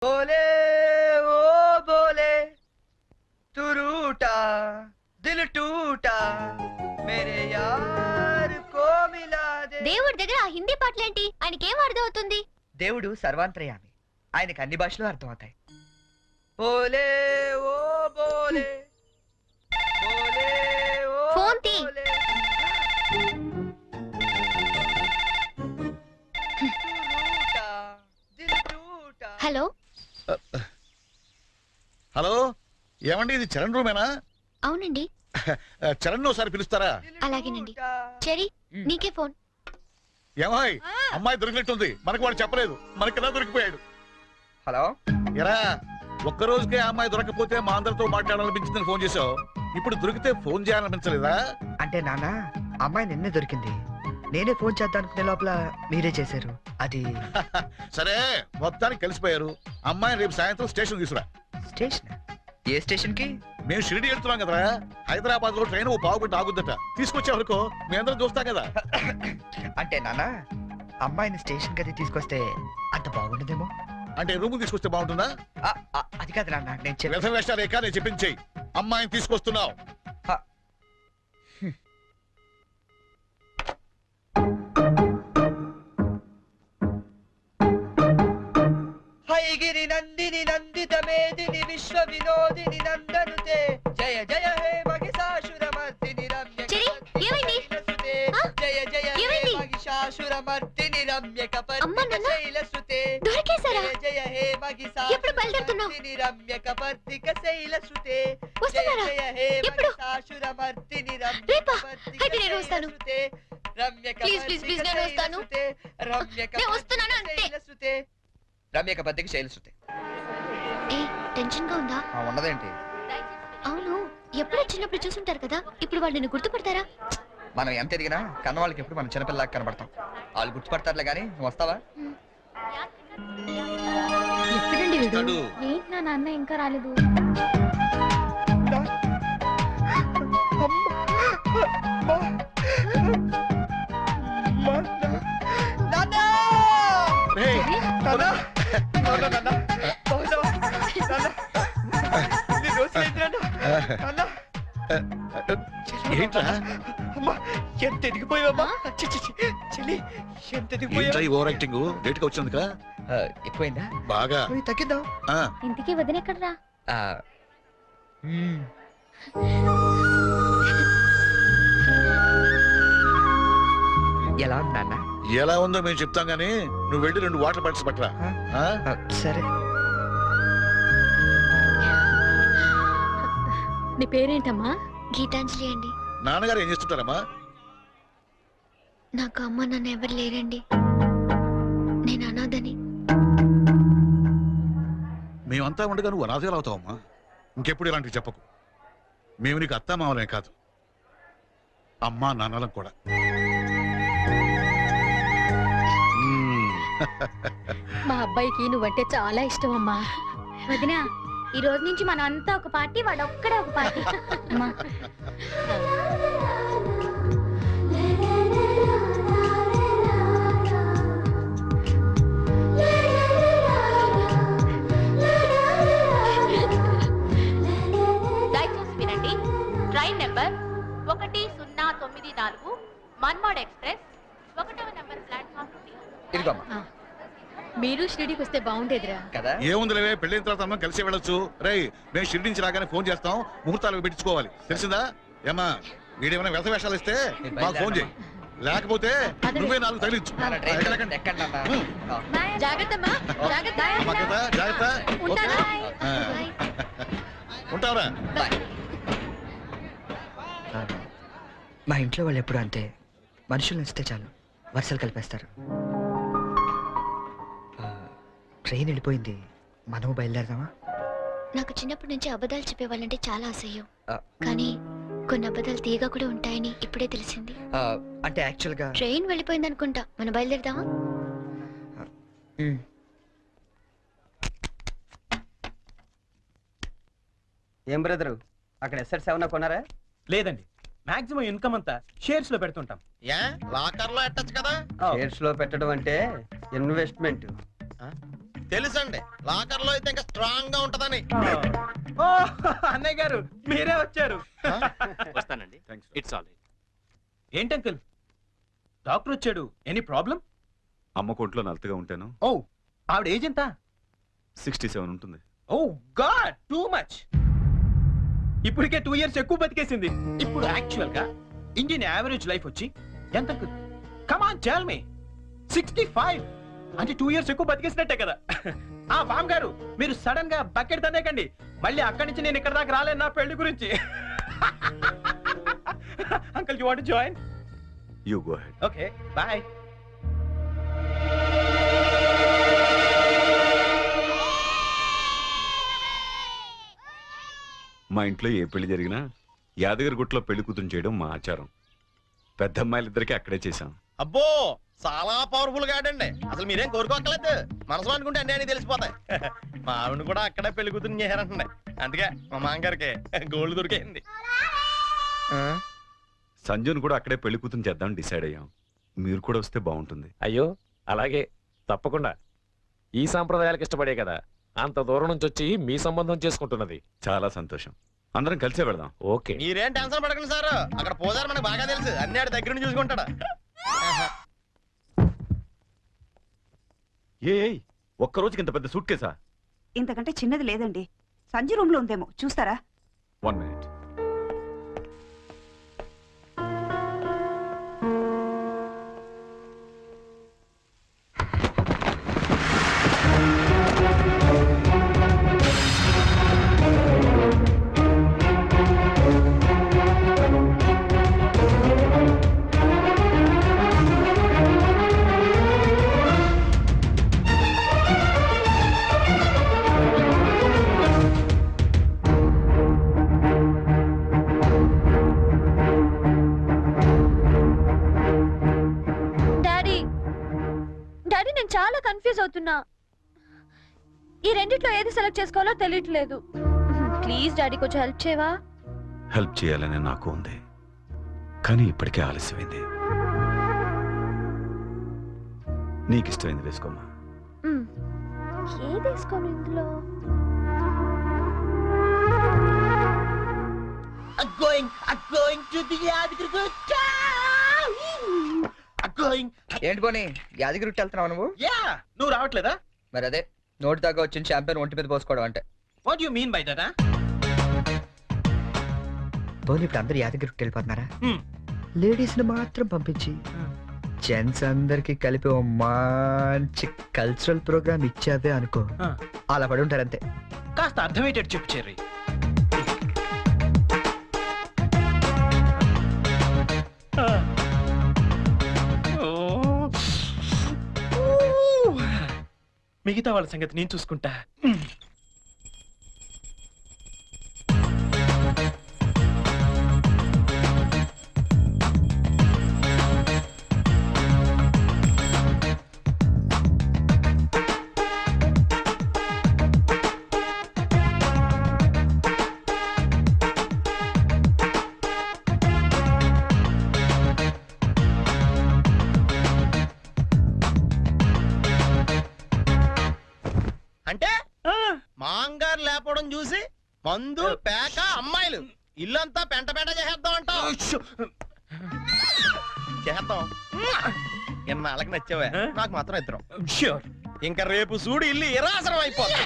बोले ओ बोले तू रूठा दिल टूटा मेरे यार को मिला दे. దేవుడి దగ్గర ఆ హిందీ పాటలేంటి? ఆయనకేం అర్థం అవుతుంది? దేవుడు సర్వాంతర్యామి, ఆయనకి అన్ని భాషలు అర్థం అవుతాయి. बोले ओ बोले बोले ओ ఫోన్ తీ. बोले హలో హలో, ఏమండి ఇది చరణ్ రూమేనా? అవునండి. చరణ్ ఒకసారి పిలుస్తారా? అలాగేనండి. చెరీ, నీకే ఫోన్. ఏమాయ్, అమ్మాయి దొరికినట్టుంది. మనకు వాడు చెప్పలేదు, మనకెలా దొరికిపోయాడు? హలో, ఎరా ఒక్క రోజుకే ఆ అమ్మాయి దొరకపోతే మా అందరితో మాట్లాడాలనిపించిందని ఫోన్ చేసావు. ఇప్పుడు దొరికితే ఫోన్ చేయాలనిపించలేదా? అంటే నాన్న, అమ్మాయి నిన్నే దొరికింది. నేనే ఫోన్ చేద్దాం అనుకునే లోపల మీరే చేశారు. అది సరే, మొత్తానికి కలిసిపోయారు. అమ్మాయిని రేపు సాయంత్రం స్టేషన్ తీసుకురా. స్టేషన్? ఏ స్టేషన్ కి? మేము షిరిడి వెళ్తున్నాం కదరా. హైదరాబాద్ లో ట్రైన్ ఓ పావుగంట ఆగుద్దట. తీసుకొచ్చే వరకు మీ అందరం చూస్తాం కదా. అంటే నాన్న, అమ్మాయిని స్టేషన్ కి తీసుకొస్తే అంత బాగుండదేమో. అంటే రూమ్ తీసుకొస్తే బాగుంటుందా? అది కాదు నాన్న, నేను వేషాలేక నేను చెప్పించేయి. అమ్మాయిని తీసుకొస్తున్నావు. హైగిరి నందిని నందిత మేదిని విశ్వ వినోదిని నందనుతే జయ జయ హే మహిషాసురమర్దిని రమ్య చెరీ, ఏమైంది? జయ జయ హే ఏమైంది? మహిషాసురమర్దిని రమ్య అమ్మా, నాన్న, శైలసుతే దొరికేశారా? జయ జయ హే ఎప్పుడు బయలుదేరుతున్నావ్? మహిషాసురమర్దిని రమ్య కపర్దిక శైలసుతే వస్తున్నారా? జయ హే ఎప్పుడు? మహిషాసురమర్దిని రమ్య రేపా? కపర్దిక అయితే నేను వస్తాను. శైలసుతే రమ్య ప్లీజ్, ప్లీజ్, ప్లీజ్, నేను వస్తాను. రమ్య నేను వస్తున్నాను అంతే. శైలసుతే రమ్య కపర్దిక శైలసుతే. ఏ టెన్షన్ గా ఉందా? ఉన్నదేంటి? అవును, ఎప్పుడో చిన్నప్పుడు చూసుంటారు కదా, ఇప్పుడు వాళ్ళు నిన్ను గుర్తుపడతారా? మనం ఎంత ఎదిగినా కన్న వాళ్ళకి ఎప్పుడు మనం చిన్నపిల్లలాగా కనబడతాం. వాళ్ళు గుర్తుపడతారులే కానీ నువ్వు వస్తావా? ఎప్పుడండి వస్తాడు. ఏంటి నా నాన్న ఇంకా రాలేదు? రేయ్, ఏంట్రా ఎంత ఎదిగిపోయావమ్మా? చెల్లి, ఎంత ఏంట్రా ఈ ఓవర్ యాక్టింగ్? లేట్ గా వచ్చినందుక? ఎక్కువైందా? బాగా తగ్గిద్దాం. ఇంటికి వదినెక్కడరా? ఎలా ఉన్నా? ఎలా ఉందో మేము చెప్తాం గానీ నువ్వు వెళ్ళి 2 వాటర్ బాటిల్స్ పట్టరా. సరే. నీ పేరేంటమ్మా? గీతాంజలి అండి. నాన్నగారు ఏం చేస్తుంటారమ్మా? నాకు అమ్మ నాన్న ఎవరు లేరండి, నేను అనాథని. మేమంతా ఉండగా నువ్వు అనాథగా అవుతావమ్మా. ఇంకెప్పుడు ఇలాంటివి చెప్పకు. మేము నీకు అత్తా మామలే కాదు, అమ్మా నాన్నలం కూడా. మా అబ్బాయికి నువ్వంటే చాలా ఇష్టం అమ్మా. వదినా, ఈ రోజు నుంచి మనం అంతా ఒక పార్టీ, వాడు ఒక్కడే ఒక పార్టీ. అమ్మా, దయచేసి వినండి. ట్రైన్ నెంబర్ 1094 మన్మాడ్ ఎక్స్ప్రెస్ 1వ నెంబర్ ప్లాట్ఫామ్ నుండి. ఇదిగోమ్మా. మీరు షిరిడీకి వస్తే బాగుండేదిరా కదా? ఏముందిలే, పెళ్ళైన తర్వాత మనం కలిసి వెళ్ళొచ్చు. రేయ్, మేము షిరిడి నుంచి రాగానే ఫోన్ చేస్తాం, ముహూర్తాలు పెట్టించుకోవాలి, తెలిసిందా? ఏమా, వీడేమైనా వ్యర్థ వేషాలు ఇస్తే మాకు ఫోన్ చేయి, లేకపోతే నువ్వే 4 తగిలించు. జాగ్రత్తమ్మా, జాగ్రత్త. జాగ్రత్త. ఉంటావరా? మా ఇంట్లో వాళ్ళు ఎప్పుడు అంతే, మనుషులు నచ్చితే చాలు వరుసలు కలిపేస్తారు. ట్రైన్ వెళ్ళిపోయింది, మనం బయలుదేరదామా? నాకు చిన్నప్పటి నుంచి అబద్ధాలు చెప్పేవాళ్ళంటే చాలా అసహ్యం, కానీ కొన్ని అబద్ధాలు తీయగా కూడా ఉంటాయని ఇప్పుడే తెలిసింది. అంటే యాక్చువల్ గా ట్రైన్ వెళ్ళిపోయింది అనుకుంటా, మనం బయలుదేరదామా? ఏం బ్రదరు, అక్కడ ఎస్ఎట్ 7 కొన్నారా? లేదండి, మాక్సిమం ఇన్కమ్ అంతా షేర్స్ లో పెడుతుంటాం. లాకర్ లో ఎట్టచ్చు కదా. షేర్స్ లో పెట్టడం అంటే ఇన్వెస్ట్మెంట్. తెలుసండి, లాకర్ లో అయితే ఇంకా స్ట్రాంగ్ గా ఉంటదని. ఓ అన్నయ్య గారు మీరే వచ్చారు. వస్తానండి. It's all. ఏంటి అంకుల్ డాక్టర్ వచ్చాడు, ఎనీ ప్రాబ్లం? అమ్మ కొంట్లో నలతగా ఉంటాను. ఓ ఆవిడ ఏజ్ ఎంత? 67 ఉంటుంది. ఓ గాడ్, టూ మచ్. ఇప్పటికే 2 years ఎక్కువ బతికేసింది. ఇప్పుడు యాక్చువల్ గా ఇండియన్ యావరేజ్ లైఫ్ వచ్చి ఎంత uncle? Come on tell me. 65 అంటే 2 years ఎక్కువ బతికేసినట్టే కదా. ఆ బామ్ గారు మీరు సడన్ గా బకెట్ తనేకండి, మళ్ళీ అక్కడి నుంచి నేను ఇక్కడ దాకా రాలేను నా పెళ్లి గురించి. Uncle you want to join? You go head. Okay bye. మా ఇంట్లో ఏ పెళ్లి జరిగినా యాదగిరి గుట్లో పెళ్లి కూతురు చేయడం మా ఆచారం. పెద్ద అమ్మాయిలిద్దరికి అక్కడే చేశాం. అబ్బో చాలా పవర్ఫుల్ గాడండి. అసలు మీరేం కోరుకోక్కర్లేదు, మనసులో అనుకుంటే అన్ని అని తెలిసిపోతాయి. మా ఆవిడ కూడా అక్కడే పెళ్లి కూతురు చేశారంటండి. అందుకే మా మామగారికి గోల్డ్ దొరికింది. సంజును కూడా అక్కడే పెళ్లి కూతురు చేద్దాం డిసైడ్ అయ్యాం. మీరు కూడా వస్తే బాగుంటుంది. అయ్యో అలాగే, తప్పకుండా. ఈ సాంప్రదాయాలకు ఇష్టపడే కదా అంత దూరం నుంచి వచ్చి మీ సంబంధం చేసుకుంటున్నది. చాలా సంతోషం. అందరం కలిసే వెళదాం. ఓకే. మీరేం టెన్షన్ పడకండి సార్, అక్కడ పోదారు మనకు బాగా తెలుసు, అన్ని ఆడి దగ్గర నుంచి చూసుకుంటాడు. ఒక్క రోజుకి ఇంత పెద్ద సూట్ కేసా? ఇంతకంటే చిన్నది లేదండి. సంజయ్ రూమ్ లో ఉందేమో, చూస్తారా? 1 minute. నేను చాలా కన్ఫ్యూజ్ అవుతున్నా. ఈ రెండిట్లో ఏది సెలెక్ట్ చేసుకోవాలో తెలియట్లేదు. ప్లీజ్ డాడీ కొంచెం హెల్ప్ చేయవా? హెల్ప్ చేయాలని నాకు ఉంది, కానీ ఇప్పటికే ఆలస్యమైంది. నీకు ఇష్టమైంది వేసుకోమా. ఏది వేసుకోను ఇందులో? ఏంటి పోనీ యాదగిరి వెళ్తున్నావు నువ్వు? నువ్వు రావట్లేదా? మరి అదే నోటి దాకా వచ్చిన షాంపెన్ ఒంటి మీద పోసుకోవడం అంటే. What you mean by that? పోనీ ఇప్పుడు అందరు యాదగిరికి వెళ్ళిపోతున్నారా? లేడీస్ ని మాత్రం పంపించి జెంట్స్ అందరికి కలిపి ఓ మంచి కల్చరల్ ప్రోగ్రామ్ ఇచ్చావే అనుకో, అలా పడి ఉంటారంతే. కాస్త అర్థమయ్యేటట్టు చెప్పు చెర్రీ. మిగతా వాళ్ళ సంగతి నేను చూసుకుంటా. అంటే మాంగారు లేపడం చూసి మందు పేక అమ్మాయిలు ఇల్లంతా పెంట పెంట చేసేద్దాం అంటావు. చేద్దాం. ఎన్నాళ్ళకి నచ్చావే, నాకు మాత్రం ఇద్దరం. ష్యూర్. ఇంకా రేపు చూడు ఇల్లు ఇరాసరం అయిపోతా.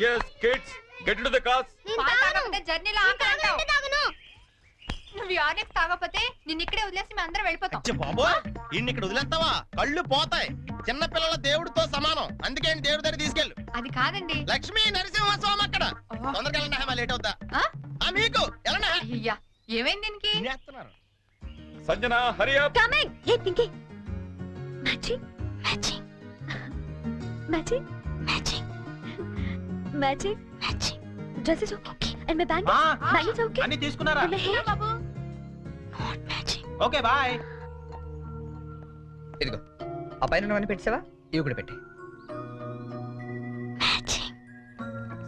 yes kids get into the cars. జర్నీలో నువ్వు యానికి తాగపోతే నిన్ను ఇక్కడే వదిలేసి మేము అందరం వెళ్ళిపోతాం. బాబో ఇన్ని ఇక్కడ వదిలేస్తావా? కళ్ళు పోతాయి. చిన్న పిల్లల దేవుడితో సమానం, అందుకే దేవుడి దగ్గర తీసుకెళ్ళు. అది కాదండి. లక్ష్మీ నరసింహస్వామి అక్కడ. తొందరగా వెళ్ళండి, లేట్ అవుతా. మీకు వెళ్ళండి. అయ్యా ఏమైంది దీనికి? Sanjana hurry up. కమింగ్. ఏ Pinky matching matching matching matching matching matching dress is okay and my bangles bangles okay. అన్ని తీసుకున్నారా? బాబు నాట్ మ్యాచింగ్. Okay bye. ఇదిగో ఆ పైన పెట్టావా? ఇవి కూడా పెట్టి.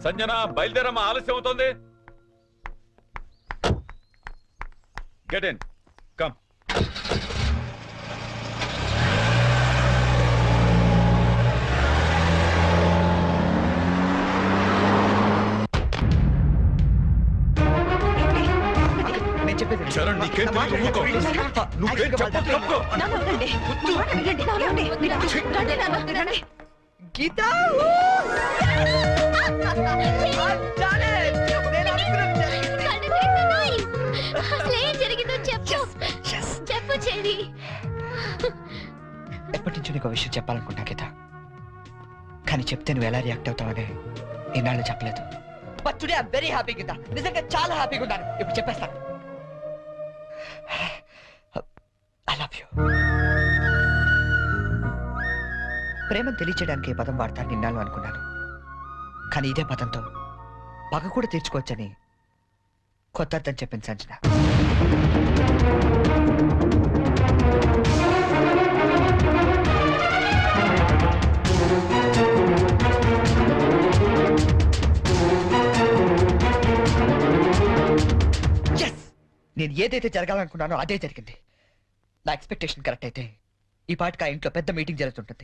సంజన బయలుదేరమ్మా, ఆలస్యం అవుతోంది. Get in, come. ఏరా, నీకేం తెలియదు, ఊరుకో. నువ్వేం చెప్పొద్దు, తప్పుకో. నాన్న, వదలండి. మా మాట వినండి. ఏమండి? మీరు రండి, నాన్న, రండి. గీత అసలు ఏం జరిగిందో చెప్పు చెప్పు చెరి. ఎప్పటి నుంచో నీకు విషయం చెప్పాలనుకుంటా గీత, కానీ చెప్తే నువ్వు ఎలా రియాక్ట్ అవుతావని ఈనాళ్ళు చెప్పలేదు. But today I'm very happy Geetha, నిజంగా చాలా హ్యాపీగా ఉన్నాను. ఇప్పుడు చెప్పేస్తాను. I love you. ప్రేమను తెలియచేయడానికి ఈ పదం వాడతాను నిన్నాళ్ళు అనుకున్నాను, కానీ ఇదే పదంతో పగ కూడా తీర్చుకోవచ్చని కొత్త అర్థం చెప్పింది సంజన. Yes! నేను ఏదైతే జరగాలనుకున్నానో అదే జరిగింది. నా ఎక్స్పెక్టేషన్ కరెక్ట్ అయితే ఈ పాటికి ఆ ఇంట్లో పెద్ద మీటింగ్ జరుగుతుంటుంది.